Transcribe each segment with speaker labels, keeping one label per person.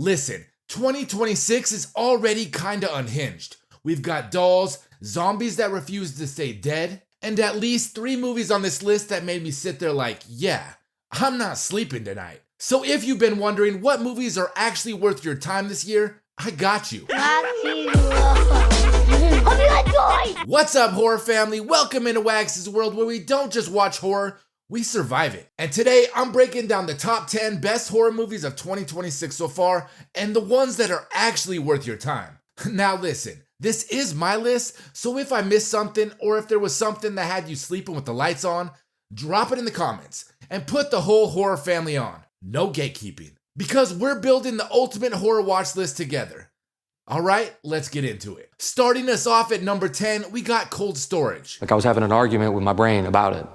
Speaker 1: Listen, 2026 is already kinda unhinged. We've got dolls, zombies that refuse to stay dead, and at least 3 movies on this list that made me sit there like, yeah, I'm not sleeping tonight. So if you've been wondering what movies are actually worth your time this year, I got you.
Speaker 2: Waxyz World.
Speaker 1: What's up, horror family? Welcome into Waxyz World, where we don't just watch horror, we survive it. And today, I'm breaking down the top 10 best horror movies of 2026 so far, and the ones that are actually worth your time. Now listen, this is my list, so if I missed something, or if there was something that had you sleeping with the lights on, drop it in the comments, and put the whole horror family on. No gatekeeping. Because we're building the ultimate horror watch list together. Alright, let's get into it. Starting us off at number 10, we got Cold Storage.
Speaker 3: Like I was having an argument with my brain about it.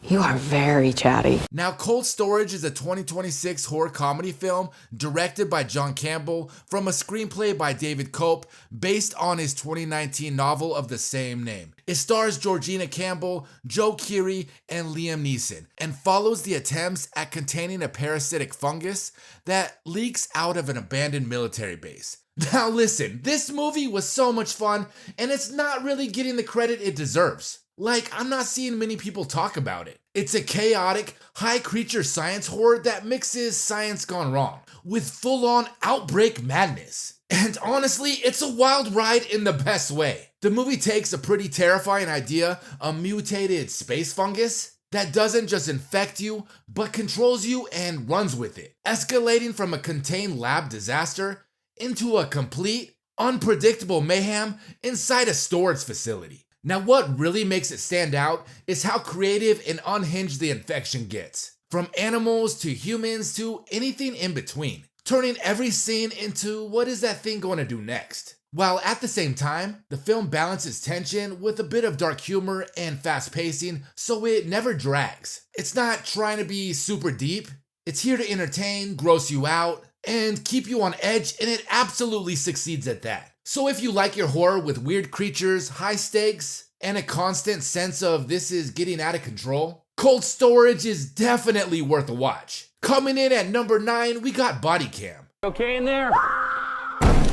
Speaker 4: You are very chatty.
Speaker 1: Now, Cold Storage is a 2026 horror comedy film directed by John Campbell from a screenplay by David Cope based on his 2019 novel of the same name. It stars Georgina Campbell, Joe Keery, and Liam Neeson, and follows the attempts at containing a parasitic fungus that leaks out of an abandoned military base. Now listen, this movie was so much fun, and it's not really getting the credit it deserves. Like, I'm not seeing many people talk about it. It's a chaotic, high creature science horror that mixes science gone wrong with full-on outbreak madness. And honestly, it's a wild ride in the best way. The movie takes a pretty terrifying idea, a mutated space fungus, that doesn't just infect you, but controls you and runs with it, escalating from a contained lab disaster into a complete, unpredictable mayhem inside a storage facility. Now, what really makes it stand out is how creative and unhinged the infection gets. From animals to humans to anything in between, turning every scene into what is that thing going to do next? While at the same time, the film balances tension with a bit of dark humor and fast pacing, so it never drags. It's not trying to be super deep, it's here to entertain, gross you out, and keep you on edge, and it absolutely succeeds at that. So if you like your horror with weird creatures, high stakes, and a constant sense of this is getting out of control, Cold Storage is definitely worth a watch. Coming in at number 9, we got Bodycam.
Speaker 3: Okay in there?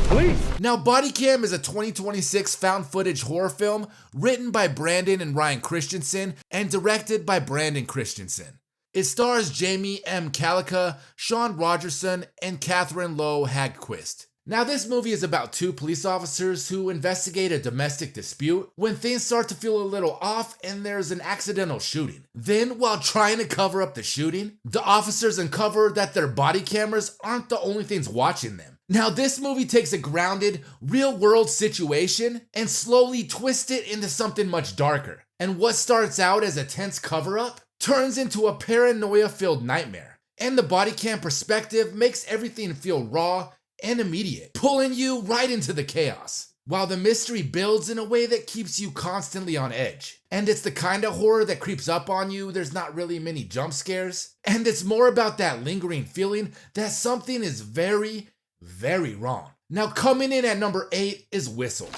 Speaker 3: Please.
Speaker 1: Now, Bodycam is a 2026 found footage horror film written by Brandon and Ryan Christensen and directed by Brandon Christensen. It stars Jamie M. Calica, Sean Rogerson, and Catherine Lowe Hagquist. Now, this movie is about 2 police officers who investigate a domestic dispute when things start to feel a little off and there's an accidental shooting. Then, while trying to cover up the shooting, the officers uncover that their body cameras aren't the only things watching them. Now, this movie takes a grounded, real-world situation and slowly twists it into something much darker. And what starts out as a tense cover-up turns into a paranoia-filled nightmare. And the body cam perspective makes everything feel raw and immediate, pulling you right into the chaos, while the mystery builds in a way that keeps you constantly on edge. And it's the kind of horror that creeps up on you, there's not really many jump scares, and it's more about that lingering feeling that something is very, very wrong. Now, coming in at number 8 is Whistle.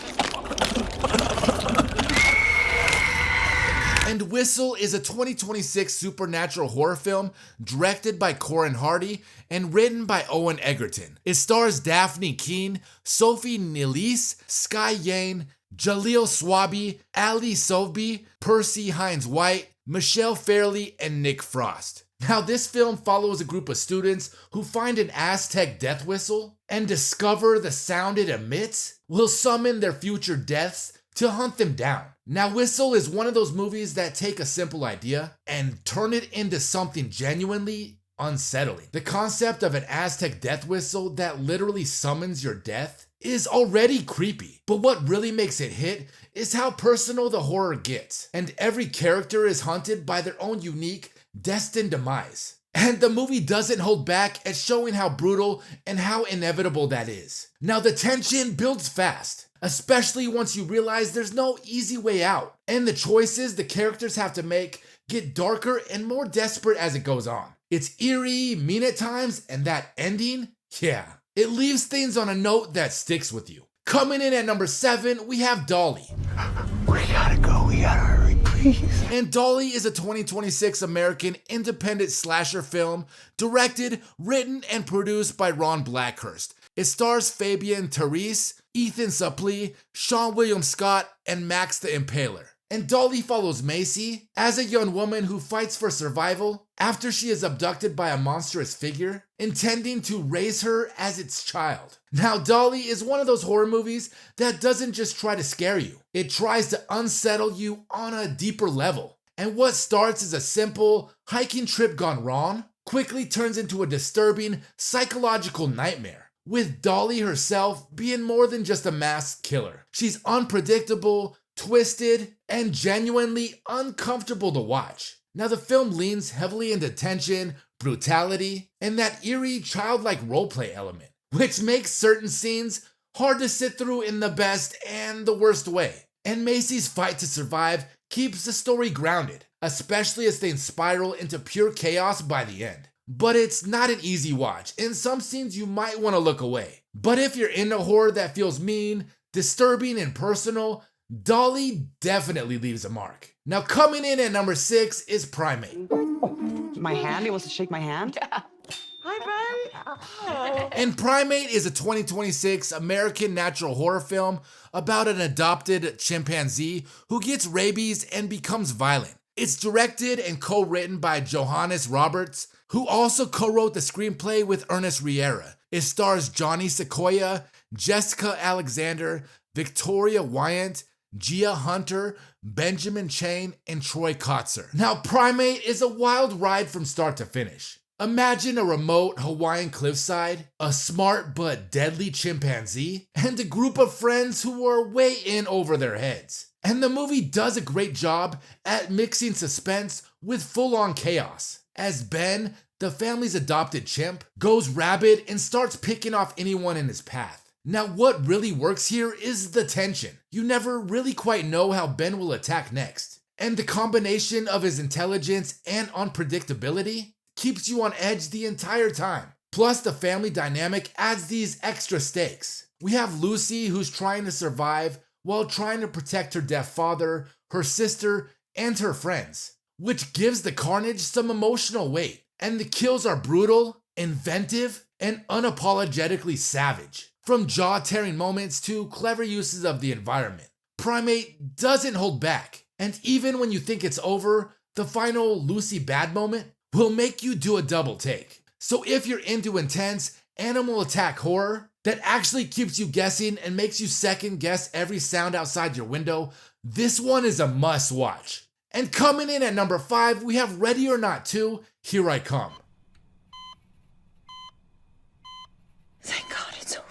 Speaker 1: And Whistle is a 2026 supernatural horror film directed by Corin Hardy and written by Owen Egerton. It stars Daphne Keane, Sophie Nélisse, Sky Yane, Jaleel Swaby, Ali Sovby, Percy Hines-White, Michelle Fairley, and Nick Frost. Now, this film follows a group of students who find an Aztec death whistle and discover the sound it emits will summon their future deaths to hunt them down. Now, Whistle is one of those movies that take a simple idea and turn it into something genuinely unsettling. The concept of an Aztec death whistle that literally summons your death is already creepy, but what really makes it hit is how personal the horror gets, and every character is hunted by their own unique, destined demise. And the movie doesn't hold back at showing how brutal and how inevitable that is. Now, the tension builds fast, especially once you realize there's no easy way out, and the choices the characters have to make get darker and more desperate as it goes on. It's eerie, mean at times, and that ending, yeah, it leaves things on a note that sticks with you. Coming in at number 7, we have Dolly.
Speaker 5: We gotta go, we gotta hurry, please.
Speaker 2: please.
Speaker 1: And Dolly is a 2026 American independent slasher film directed, written, and produced by Ron Blackhurst. It stars Fabian Therese, Ethan Suplee, Sean William Scott, and Max the Impaler. And Dolly follows Macy as a young woman who fights for survival after she is abducted by a monstrous figure, intending to raise her as its child. Now, Dolly is one of those horror movies that doesn't just try to scare you. It tries to unsettle you on a deeper level. And what starts as a simple hiking trip gone wrong quickly turns into a disturbing psychological nightmare, with Dolly herself being more than just a masked killer. She's unpredictable, twisted, and genuinely uncomfortable to watch. Now, the film leans heavily into tension, brutality, and that eerie childlike roleplay element, which makes certain scenes hard to sit through in the best and the worst way. And Macy's fight to survive keeps the story grounded, especially as things spiral into pure chaos by the end. But it's not an easy watch. In some scenes, you might want to look away. But if you're into horror that feels mean, disturbing, and personal, Dolly definitely leaves a mark. Now, coming in at number 6 is Primate.
Speaker 5: My hand? He wants to shake my hand? Yeah. Hi, babe.
Speaker 1: And Primate is a 2026 American natural horror film about an adopted chimpanzee who gets rabies and becomes violent. It's directed and co-written by Johannes Roberts, who also co-wrote the screenplay with Ernest Riera. It stars Johnny Sequoia, Jessica Alexander, Victoria Wyant, Gia Hunter, Benjamin Chain, and Troy Kotzer. Now, Primate is a wild ride from start to finish. Imagine a remote Hawaiian cliffside, a smart but deadly chimpanzee, and a group of friends who are way in over their heads. And the movie does a great job at mixing suspense with full-on chaos, as Ben, the family's adopted chimp, goes rabid and starts picking off anyone in his path. Now, what really works here is the tension. You never really quite know how Ben will attack next. And the combination of his intelligence and unpredictability keeps you on edge the entire time. Plus, the family dynamic adds these extra stakes. We have Lucy, who's trying to survive while trying to protect her deaf father, her sister, and her friends, which gives the carnage some emotional weight. And the kills are brutal, inventive, and unapologetically savage. From jaw-tearing moments to clever uses of the environment, Primate doesn't hold back. And even when you think it's over, the final Lucy bad moment will make you do a double take. So if you're into intense animal attack horror that actually keeps you guessing and makes you second guess every sound outside your window, this one is a must watch. And coming in at number 5, we have Ready or Not 2, Here I Come.
Speaker 4: Thank God it's over.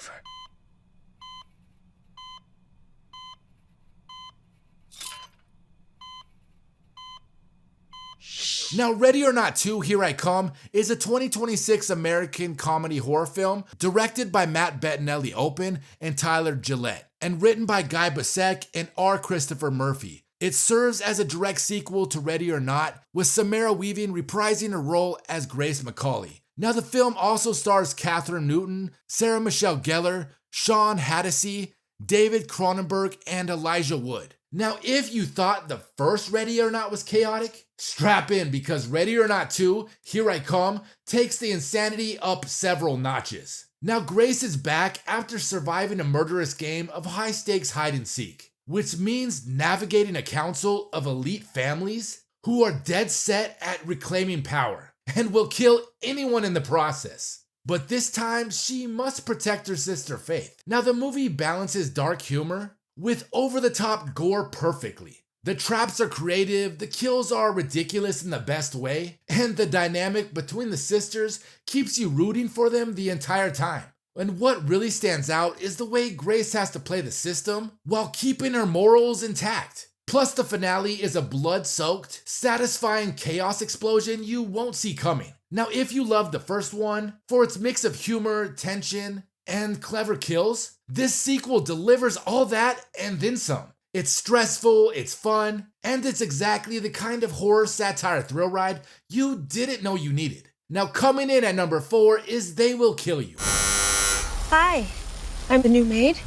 Speaker 1: Now, Ready or Not 2, Here I Come is a 2026 American comedy horror film directed by Matt Bettinelli-Open and Tyler Gillette, and written by Guy Busiek and R. Christopher Murphy. It serves as a direct sequel to Ready or Not, with Samara Weaving reprising her role as Grace McCauley. Now, the film also stars Katherine Newton, Sarah Michelle Gellar, Sean Hattasey, David Cronenberg, and Elijah Wood. Now, if you thought the first Ready or Not was chaotic, strap in, because Ready or Not 2, Here I Come, takes the insanity up several notches. Now, Grace is back after surviving a murderous game of high-stakes hide-and-seek, which means navigating a council of elite families who are dead set at reclaiming power and will kill anyone in the process. But this time, she must protect her sister Faith. Now, the movie balances dark humor with over-the-top gore perfectly. The traps are creative, the kills are ridiculous in the best way, and the dynamic between the sisters keeps you rooting for them the entire time. And what really stands out is the way Grace has to play the system while keeping her morals intact. Plus, the finale is a blood-soaked, satisfying chaos explosion you won't see coming. Now, if you loved the first one for its mix of humor, tension, and clever kills, this sequel delivers all that and then some. It's stressful, it's fun, and it's exactly the kind of horror satire thrill ride you didn't know you needed. Now, coming in at number 4 is They Will Kill You.
Speaker 2: Hi, I'm the new maid.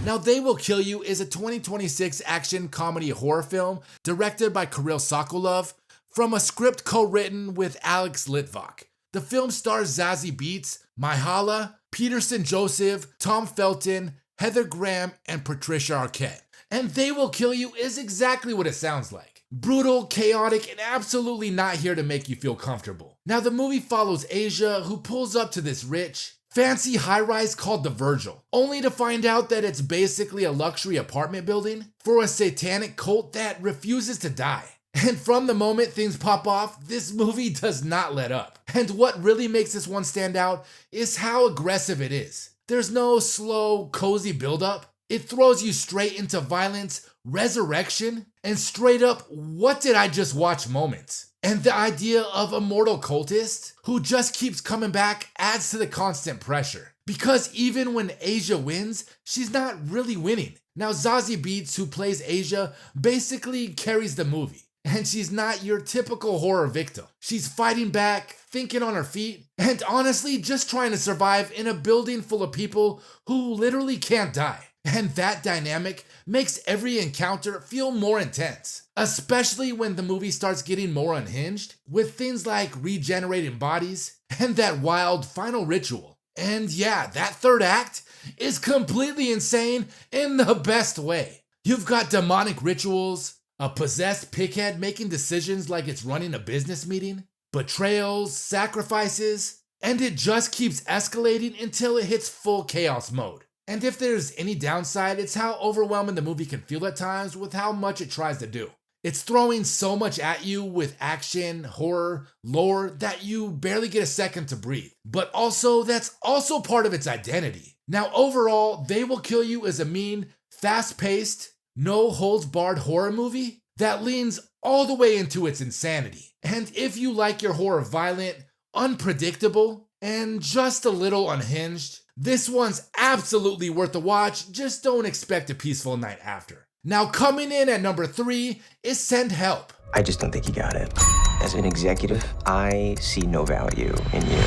Speaker 1: Now, They Will Kill You is a 2026 action comedy horror film directed by Kirill Sokolov from a script co-written with Alex Litvak. The film stars Zazie Beetz, Myha'la, Peterson Joseph, Tom Felton, Heather Graham, and Patricia Arquette. And They Will Kill You is exactly what it sounds like. Brutal, chaotic, and absolutely not here to make you feel comfortable. Now, the movie follows Asia, who pulls up to this rich, fancy high-rise called the Virgil, only to find out that it's basically a luxury apartment building for a satanic cult that refuses to die. And from the moment things pop off, this movie does not let up. And what really makes this one stand out is how aggressive it is. There's no slow, cozy buildup. It throws you straight into violence, resurrection, and straight up, what did I just watch moments. And the idea of a mortal cultist who just keeps coming back adds to the constant pressure. Because even when Asia wins, she's not really winning. Now, Zazie Beetz, who plays Asia, basically carries the movie. And she's not your typical horror victim. She's fighting back, thinking on her feet, and honestly just trying to survive in a building full of people who literally can't die. And that dynamic makes every encounter feel more intense, especially when the movie starts getting more unhinged, with things like regenerating bodies and that wild final ritual. And yeah, that third act is completely insane in the best way. You've got demonic rituals, a possessed pighead making decisions like it's running a business meeting, betrayals, sacrifices, and it just keeps escalating until it hits full chaos mode. And if there's any downside, it's how overwhelming the movie can feel at times with how much it tries to do. It's throwing so much at you with action, horror, lore that you barely get a second to breathe. But also, that's also part of its identity. Now, overall, They Will Kill You is a mean, fast-paced, no-holds-barred horror movie that leans all the way into its insanity. And if you like your horror violent, unpredictable, and just a little unhinged, this one's absolutely worth a watch, just don't expect a peaceful night after. Now, coming in at number 3 is Send Help.
Speaker 6: I just don't think you got it. As an executive, I see no value in you.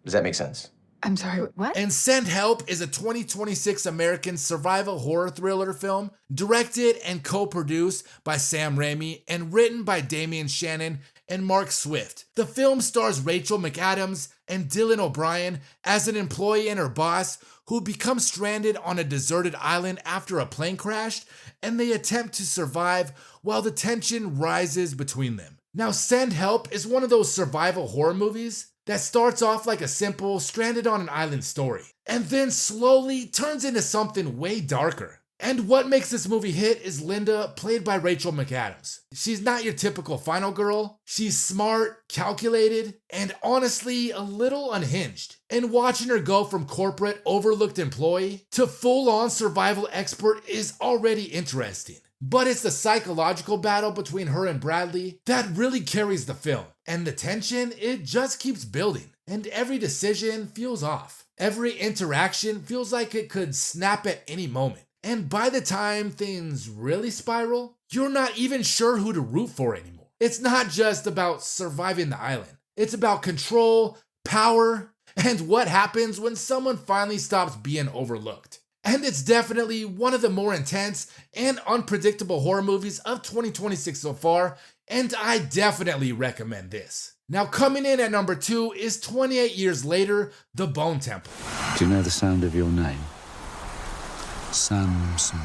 Speaker 6: Does that make sense?
Speaker 4: I'm sorry, what?
Speaker 1: And Send Help is a 2026 American survival horror thriller film directed and co-produced by Sam Raimi and written by Damian Shannon and Mark Swift. The film stars Rachel McAdams and Dylan O'Brien as an employee and her boss who become stranded on a deserted island after a plane crashed, and they attempt to survive while the tension rises between them. Now, Send Help is one of those survival horror movies that starts off like a simple stranded on an island story, and then slowly turns into something way darker. And what makes this movie hit is Linda, played by Rachel McAdams. She's not your typical final girl. She's smart, calculated, and honestly a little unhinged. And watching her go from corporate overlooked employee to full-on survival expert is already interesting. But it's the psychological battle between her and Bradley that really carries the film. And the tension, it just keeps building. And every decision feels off. Every interaction feels like it could snap at any moment. And by the time things really spiral, you're not even sure who to root for anymore. It's not just about surviving the island. It's about control, power, and what happens when someone finally stops being overlooked. And it's definitely one of the more intense and unpredictable horror movies of 2026 so far, and I definitely recommend this. Now, coming in at number 2 is 28 Years Later, The Bone Temple.
Speaker 7: Do you know the sound of your name? Samson.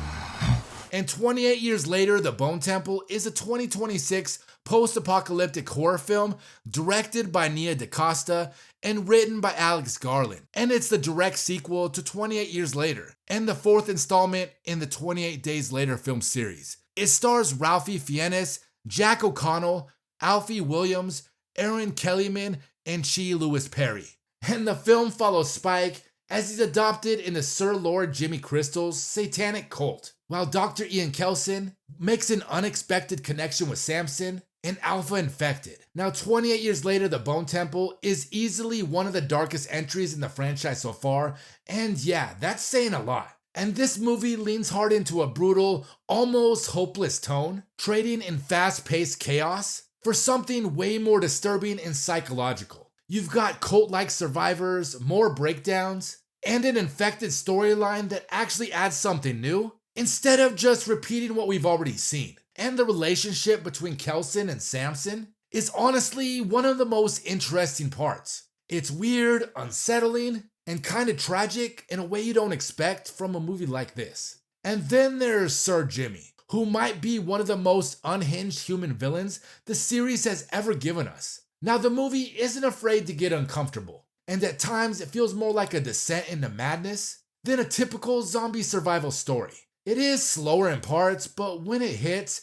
Speaker 1: And 28 Years Later, The Bone Temple is a 2026 post-apocalyptic horror film directed by Nia DaCosta and written by Alex Garland. And it's the direct sequel to 28 Years Later and the 4th installment in the 28 Days Later film series. It stars Ralphie Fiennes, Jack O'Connell, Alfie Williams, Aaron Kellyman, and Chi Lewis Perry. And the film follows Spike as he's adopted into Sir Lord Jimmy Crystal's satanic cult, while Dr. Ian Kelson makes an unexpected connection with Samson, an alpha infected. Now, 28 Years Later, The Bone Temple is easily one of the darkest entries in the franchise so far, and yeah, that's saying a lot. And this movie leans hard into a brutal, almost hopeless tone, trading in fast-paced chaos for something way more disturbing and psychological. You've got cult-like survivors, more breakdowns, and an infected storyline that actually adds something new, instead of just repeating what we've already seen. And the relationship between Kelson and Samson is honestly one of the most interesting parts. It's weird, unsettling, and kind of tragic in a way you don't expect from a movie like this. And then there's Sir Jimmy, who might be one of the most unhinged human villains the series has ever given us. Now, the movie isn't afraid to get uncomfortable, and at times it feels more like a descent into madness than a typical zombie survival story. It is slower in parts, but when it hits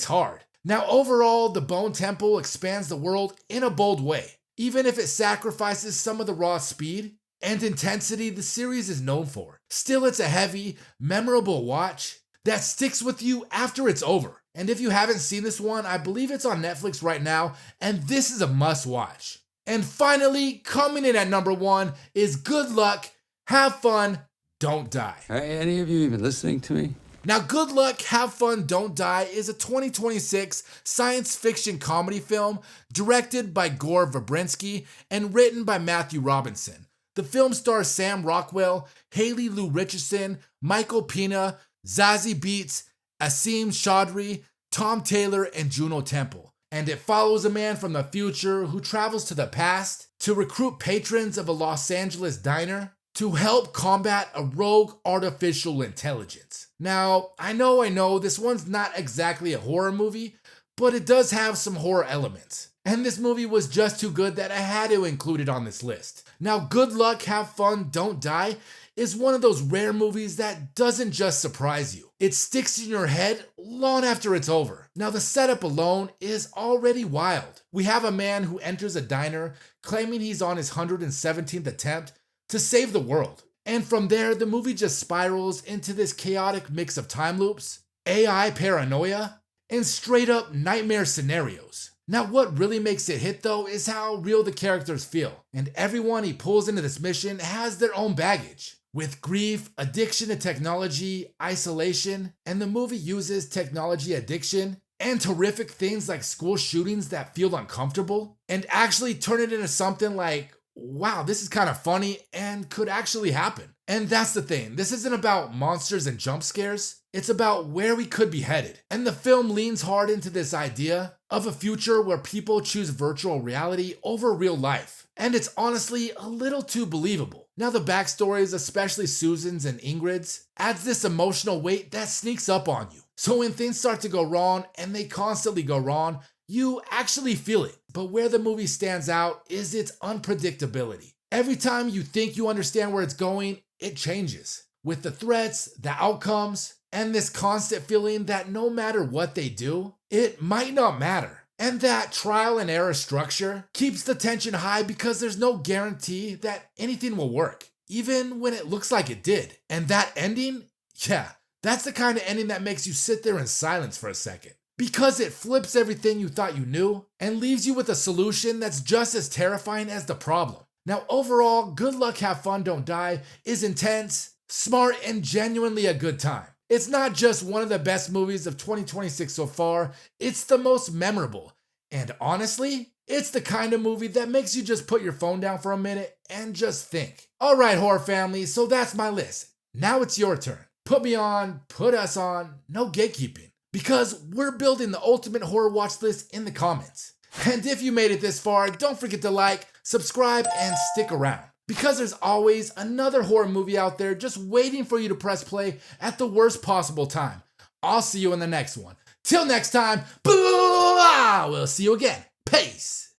Speaker 1: hard. Now, overall, the Bone Temple expands the world in a bold way, even if it sacrifices some of the raw speed and intensity the series is known for. Still, it's a heavy, memorable watch that sticks with you after it's over. And if you haven't seen this one, I believe it's on Netflix right now, and this is a must watch. And finally, coming in at number 1 is Good Luck, Have Fun, Don't Die.
Speaker 7: Are any of you even listening to me?
Speaker 1: Now, Good Luck, Have Fun, Don't Die is a 2026 science fiction comedy film directed by Gore Verbinski and written by Matthew Robinson. The film stars Sam Rockwell, Haley Lou Richardson, Michael Pena, Zazie Beetz, Asim Chaudhry, Tom Taylor, and Juno Temple. And it follows a man from the future who travels to the past to recruit patrons of a Los Angeles diner to help combat a rogue artificial intelligence. Now, I know, this one's not exactly a horror movie, but it does have some horror elements. And this movie was just too good that I had to include it on this list. Now, Good Luck, Have Fun, Don't Die is one of those rare movies that doesn't just surprise you. It sticks in your head long after it's over. Now, the setup alone is already wild. We have a man who enters a diner claiming he's on his 117th attempt to save the world. And from there, the movie just spirals into this chaotic mix of time loops, AI paranoia, and straight up nightmare scenarios. Now, what really makes it hit though is how real the characters feel. And everyone he pulls into this mission has their own baggage, with grief, addiction to technology, isolation, and the movie uses technology addiction and horrific things like school shootings that feel uncomfortable and actually turn it into something like, wow, this is kind of funny and could actually happen. And that's the thing, this isn't about monsters and jump scares, it's about where we could be headed. And the film leans hard into this idea of a future where people choose virtual reality over real life. And it's honestly a little too believable. Now, the backstories, especially Susan's and Ingrid's, adds this emotional weight that sneaks up on you. So when things start to go wrong, and they constantly go wrong, you actually feel it. But where the movie stands out is its unpredictability. Every time you think you understand where it's going, it changes. With the threats, the outcomes, and this constant feeling that no matter what they do, it might not matter. And that trial and error structure keeps the tension high because there's no guarantee that anything will work, even when it looks like it did. And that ending, yeah, that's the kind of ending that makes you sit there in silence for a second. Because it flips everything you thought you knew and leaves you with a solution that's just as terrifying as the problem. Now, overall, Good Luck, Have Fun, Don't Die is intense, smart, and genuinely a good time. It's not just one of the best movies of 2026 so far, it's the most memorable. And honestly, it's the kind of movie that makes you just put your phone down for a minute and just think. Alright, horror family, so that's my list. Now it's your turn. Put me on, put us on, no gatekeeping. Because we're building the ultimate horror watch list in the comments. And if you made it this far, don't forget to like, subscribe, and stick around. Because there's always another horror movie out there just waiting for you to press play at the worst possible time. I'll see you in the next one. Till next time, we'll see you again. Peace.